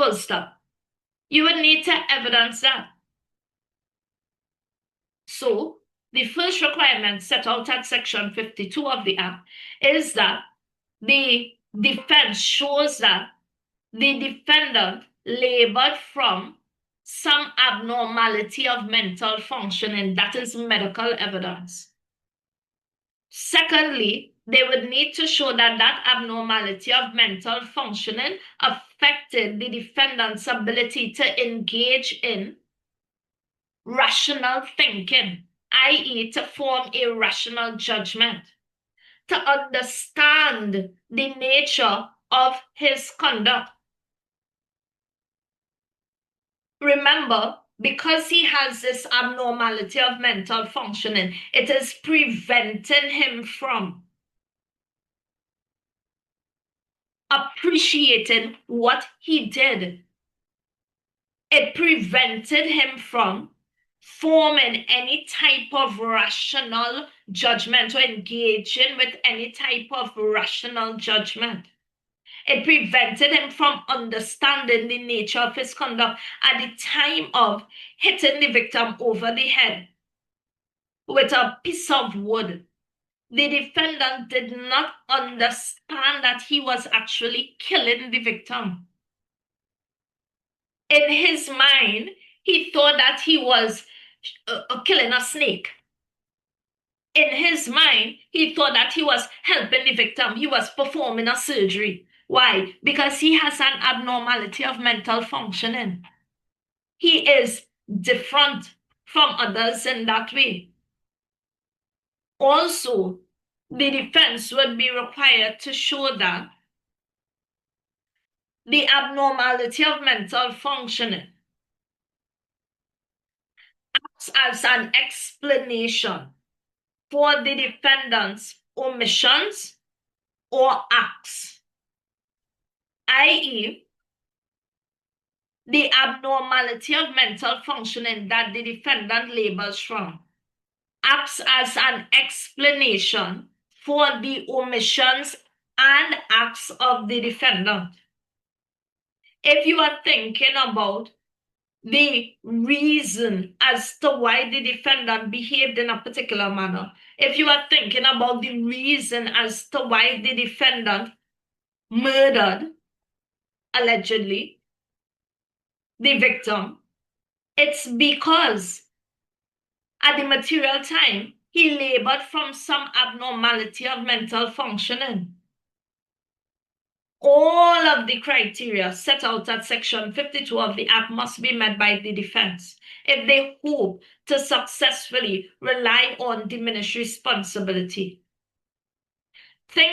full stop. You would need to evidence that. So, the first requirement set out at Section 52 of the Act is that the defense shows that the defendant labored from some abnormality of mental functioning, that is medical evidence. Secondly, they would need to show that that abnormality of mental functioning affected the defendant's ability to engage in rational thinking, i.e., to form a rational judgment, to understand the nature of his conduct. Remember, because he has this abnormality of mental functioning, it is preventing him from appreciating what he did. It prevented him from forming any type of rational judgment or engaging with any type of rational judgment. It prevented him from understanding the nature of his conduct at the time of hitting the victim over the head with a piece of wood. The defendant did not understand that he was actually killing the victim. In his mind, he thought that he was killing a snake. In his mind, he thought that he was helping the victim. He was performing a surgery. Why? Because he has an abnormality of mental functioning. He is different from others in that way. Also, the defense would be required to show that the abnormality of mental functioning acts as an explanation for the defendant's omissions or acts, i.e., the abnormality of mental functioning that the defendant labors from acts as an explanation for the omissions and acts of the defendant. If you are thinking about the reason as to why the defendant behaved in a particular manner, if you are thinking about the reason as to why the defendant murdered, allegedly, the victim, it's because at the material time, he labored from some abnormality of mental functioning. All of the criteria set out at Section 52 of the Act must be met by the defense if they hope to successfully rely on diminished responsibility. Think